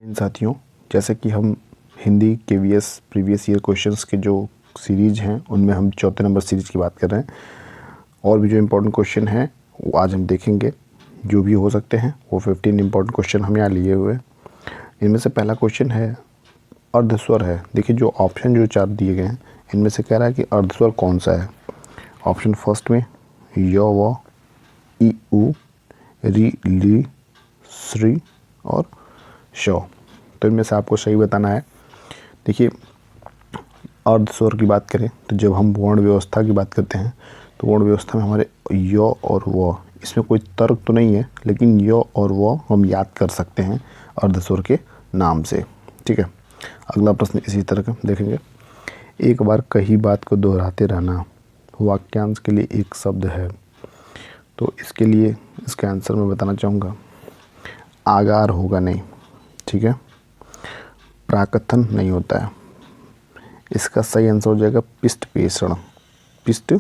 इन साथियों, जैसे कि हम Hindi KVS previous year questions के जो सीरीज़ हैं उनमें हम चौथे नंबर सीरीज़ की बात कर रहे हैं। और भी जो इम्पोर्टेंट क्वेश्चन हैं वो आज हम देखेंगे, जो भी हो सकते हैं। वो 15 इम्पोर्टेंट क्वेश्चन हम यहाँ लिए हुए हैं। इनमें से पहला क्वेश्चन है अर्धस्वर है। देखिए जो ऑप्शन जो 4 दिए गए हैं इनमें से कह रहा है कि अर्धस्वर कौन सा है। ऑप्शन फर्स्ट में य व ई उ री ली श्री और श। तो इनमें से आपको सही बताना है। देखिए अर्धस्वर की बात करें तो जब हम वर्ण व्यवस्था की बात करते हैं तो वर्ण व्यवस्था में हमारे य और व, इसमें कोई तर्क तो नहीं है, लेकिन य और व हम याद कर सकते हैं अर्धस्वर के नाम से। ठीक है, अगला प्रश्न इसी तरह का देखेंगे। एक बार कही बात को दोहराते रहना वाक्यांश के लिए एक शब्द है। तो इसके लिए इसका आंसर मैं बताना चाहूँगा आगार होगा नहीं। ठीक है, प्राकथन नहीं होता है। इसका सही आंसर हो जाएगा पिष्ट पेषण। पिष्ट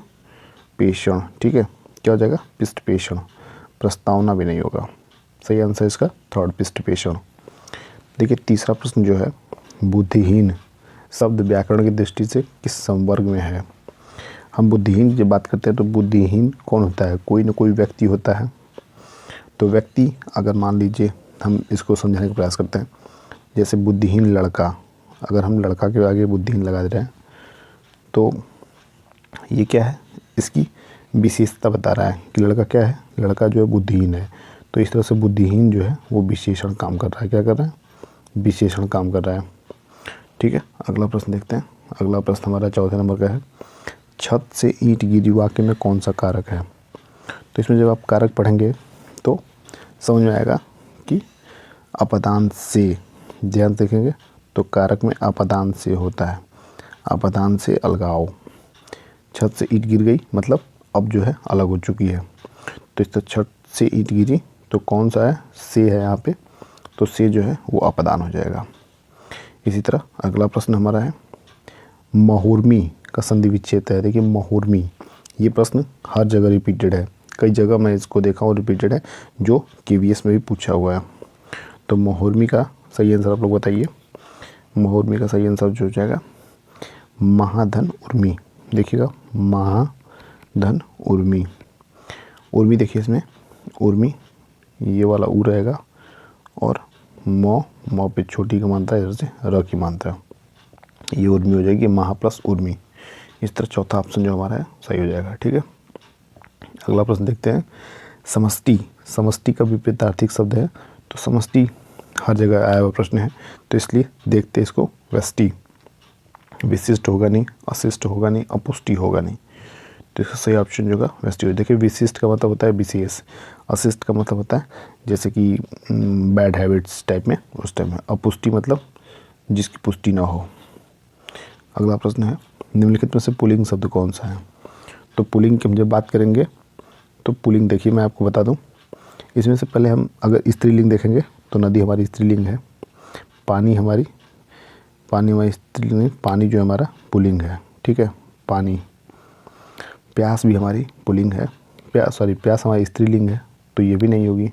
पेषण, ठीक है, क्या हो जाएगा पिष्ट पेषण। प्रस्तावना भी नहीं होगा। सही आंसर इसका थर्ड पिष्ट पेषण। देखिए तीसरा प्रश्न जो है बुद्धिहीन शब्द व्याकरण की दृष्टि से किस संवर्ग में है। हम बुद्धिहीन की जब बात करते हैं तो बुद्धिहीन कौन होता है, कोई न कोई व्यक्ति होता है। तो व्यक्ति अगर मान लीजिए हम इसको समझाने का प्रयास करते हैं, जैसे बुद्धिहीन लड़का, अगर हम लड़का के आगे बुद्धिहीन लगा दे रहे हैं तो ये क्या है, इसकी विशेषता बता रहा है कि लड़का क्या है, लड़का जो है बुद्धिहीन है। तो इस तरह से बुद्धिहीन जो है वो विशेषण काम कर रहा है। क्या कर रहा है, विशेषण काम कर रहा है। ठीक है, अगला प्रश्न देखते हैं। अगला प्रश्न हमारा चौथे नंबर का है छत से ईंट गिरी वाक्य में कौन सा कारक है। तो इसमें जब आप कारक पढ़ेंगे तो समझ में आएगा कि अपदान से, ध्यान देखेंगे तो कारक में अपदान से होता है। अपदान से अलगाव। छत से ईंट गिर गई मतलब अब जो है अलग हो चुकी है। तो इस तरह छत से ईंट गिरी तो कौन सा है, से है यहाँ पे, तो से जो है वो अपदान हो जाएगा। इसी तरह अगला प्रश्न हमारा है महुर्मी का संधि विच्छेद है। देखिए महुर्मी, ये प्रश्न हर जगह रिपीटेड है, कई जगह मैं इसको देखा हूँ रिपीटेड है, जो केवीएस में भी पूछा हुआ है। तो महुर्मी का सही आंसर आप लोग बताइए। महुर्मी का सही आंसर जो हो जाएगा महाधन उर्मी। देखिएगा महाधन उर्मी। उर्मी देखिए इसमें उर्मी ये वाला ऊ रहेगा और मौ पे छोटी का मानता है, इधर से र की मानता है, ये उर्मी हो जाएगी, महा प्लस उर्मी। इस तरह चौथा ऑप्शन जो हमारा है सही हो जाएगा। ठीक है, अगला प्रश्न देखते हैं समष्टि। समष्टि का विपरीतार्थिक शब्द है। तो समष्टि हर जगह आया हुआ प्रश्न है, तो इसलिए देखते हैं इसको व्यष्टि। विशिष्ट होगा नहीं, अशिष्ट होगा नहीं, अपुष्टि होगा नहीं। तो इसका सही ऑप्शन जो होगा व्यष्टि हो। देखिए विशिष्ट का मतलब होता है विशेष, अशिष्ट का मतलब होता है जैसे कि बैड हैबिट्स टाइप में, उस टाइप में। अपुष्टि मतलब जिसकी पुष्टि ना हो। अगला प्रश्न है निम्नलिखित में से पुल्लिंग शब्द कौन सा है। तो पुल्लिंग की हम जब बात करेंगे तो पुल्लिंग देखिए मैं आपको बता दूं, इसमें से पहले हम अगर स्त्रीलिंग देखेंगे तो नदी हमारी स्त्रीलिंग है, पानी हमारी स्त्रीलिंग, पानी जो हमारा पुल्लिंग है। ठीक है, पानी। प्यास भी हमारी पुल्लिंग है, प्यास हमारी स्त्रीलिंग है, तो ये भी नहीं होगी।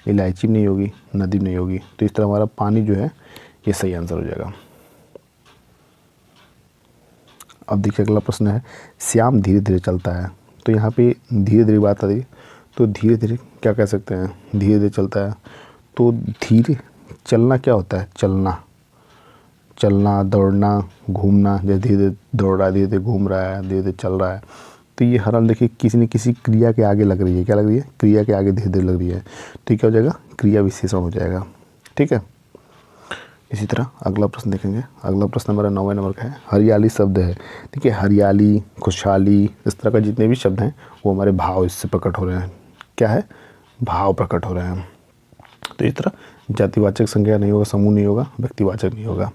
इलायची भी नहीं होगी, नदी भी नहीं होगी। तो इस तरह हमारा पानी जो है ये सही आंसर हो जाएगा। अब देखिए अगला प्रश्न है श्याम धीरे धीरे चलता है। तो यहाँ पे धीरे धीरे बात आ रही है, तो धीरे धीरे क्या कह सकते हैं, धीरे धीरे चलता है। तो धीरे चलना क्या होता है, चलना, चलना, दौड़ना, घूमना। जैसे धीरे धीरे दौड़ रहा है, धीरे धीरे घूम रहा है, धीरे धीरे चल रहा है। तो ये हर हाल देखिए किसी न किसी क्रिया के आगे लग रही है। क्या लग रही है, क्रिया के आगे धीरे धीरे लग रही है। तो ये क्या हो जाएगा, क्रिया विशेषण हो जाएगा। ठीक है, इसी तरह अगला प्रश्न देखेंगे। अगला प्रश्न हमारा 9वें नंबर का है हरियाली शब्द है। देखिए हरियाली, खुशहाली, इस तरह का जितने भी शब्द हैं वो हमारे भाव इससे प्रकट हो रहे हैं। क्या है, भाव प्रकट हो रहे हैं। तो इस तरह जातिवाचक संज्ञा नहीं होगा, समूह नहीं होगा, व्यक्तिवाचक नहीं होगा।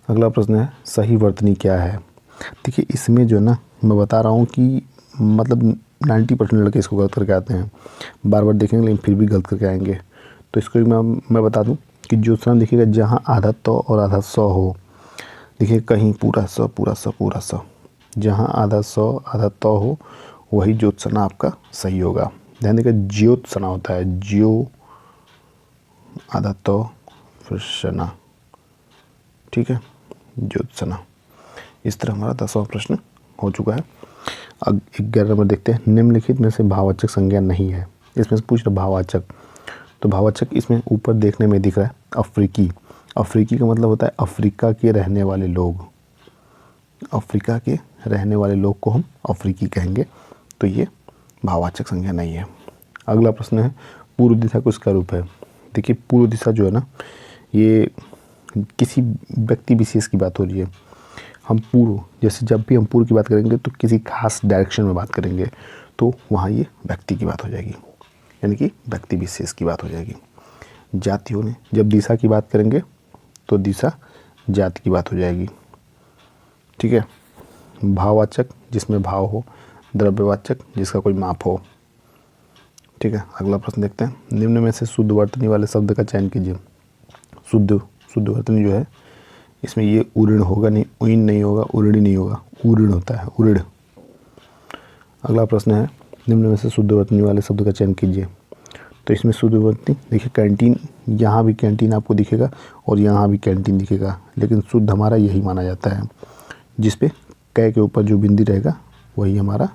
अगला प्रश्न है सही वर्तनी क्या है। देखिए इसमें जो ना मैं बता रहा हूँ कि मतलब 90% लड़के इसको गलत करके आते हैं, बार बार देखेंगे लेकिन फिर भी गलत करके आएंगे। तो इसको मैं बता दूं कि जो सन देखिएगा जहाँ आधा तो और आधा सौ हो, देखिए कहीं पूरा स पूरा स पूरा स, जहाँ आधा सौ आधा तो हो वही ज्योत्सना आपका सही होगा। ध्यान देखिए ज्योत्सना होता है, ज्यो आधा तो फिर सना, ठीक है, ज्योत्सना। इस तरह हमारा 10वां प्रश्न हो चुका है। अब 11 नंबर देखते हैं। निम्नलिखित में से भाववाचक संज्ञा नहीं है। इसमें से पूछ रहा भाववाचक, तो भाववाचक इसमें ऊपर देखने में दिख रहा है अफ्रीकी। अफ्रीकी का मतलब होता है अफ्रीका के रहने वाले लोग। अफ्रीका के रहने वाले लोग को हम अफ्रीकी कहेंगे, तो ये भाववाचक संज्ञा नहीं है। अगला प्रश्न है पूर्व दिशा किसका रूप है। देखिए पूर्व दिशा जो है ना, ये किसी व्यक्ति विशेष की बात हो रही है। हम पूर्व, जैसे जब भी हम पूर्व की बात करेंगे तो किसी खास डायरेक्शन में बात करेंगे, तो वहाँ ये व्यक्ति की बात हो जाएगी, यानी कि व्यक्ति विशेष की बात हो जाएगी। जातियों ने, जब दिशा की बात करेंगे तो दिशा जाति की बात हो जाएगी, ठीक है। भाववाचक जिसमें भाव हो, द्रव्यवाचक जिसका कोई माप हो, ठीक है। अगला प्रश्न देखते हैं। निम्न में से शुद्ध वर्तनी वाले शब्द का चयन कीजिए। शुद्ध वर्तनी जो है, इसमें ये उऋण होगा नहीं, उइन नहीं होगा, उऋणी नहीं होगा, उऋण होता है, उऋण। अगला प्रश्न है निम्न में से शुद्ध वर्तनी वाले शब्द का चयन कीजिए। तो इसमें शुद्ध वर्तनी देखिए, कैंटीन, यहाँ भी कैंटीन आपको दिखेगा और यहाँ भी कैंटीन दिखेगा, लेकिन शुद्ध हमारा यही माना जाता है। जिस पे कै के ऊपर जो बिंदी रहेगा वही हमारा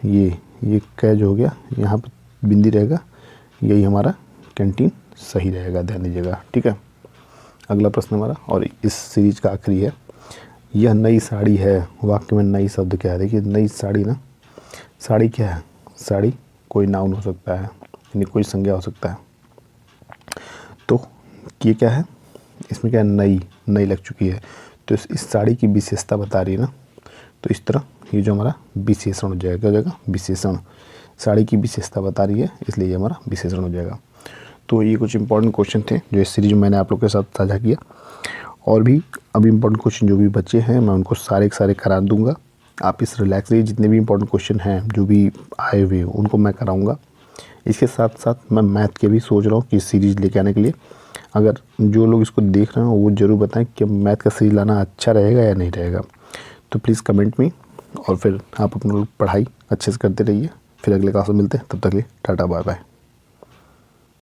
ये कै जो हो गया, यहाँ पर बिंदी रहेगा, यही हमारा कैंटीन सही रहेगा, ध्यान दीजिएगा, ठीक है। अगला प्रश्न हमारा, और इस सीरीज का आखिरी है। यह नई साड़ी है, वाक्य में नई शब्द क्या है। देखिए नई साड़ी ना, साड़ी क्या है, साड़ी कोई नाउन हो सकता है, यानी कोई संज्ञा हो सकता है। तो ये क्या है, इसमें क्या है, नई लग चुकी है, तो इस साड़ी की विशेषता बता रही है ना, तो इस तरह ये जो हमारा विशेषण हो जाएगा, विशेषण, साड़ी की विशेषता बता रही है, इसलिए ये हमारा विशेषण हो जाएगा। तो ये कुछ इंपॉर्टेंट क्वेश्चन थे जो इस सीरीज में मैंने आप लोग के साथ साझा किया। और भी अभी इंपॉर्टेंट क्वेश्चन जो भी बचे हैं मैं उनको सारे के सारे करा दूंगा। आप इस रिलैक्स रहिए, जितने भी इंपॉर्टेंट क्वेश्चन हैं जो भी आए हुए हैं उनको मैं कराऊंगा। इसके साथ साथ मैं मैथ के भी सोच रहा हूँ कि सीरीज़ लेके आने के लिए। अगर जो लोग इसको देख रहे हो वो ज़रूर बताएं कि मैथ का सीरीज लाना अच्छा रहेगा या नहीं रहेगा। तो प्लीज़ कमेंट में, और फिर आप अपना पढ़ाई अच्छे से करते रहिए। फिर अगले क्लास में मिलते हैं, तब तक के लिए टाटा बाय बाय।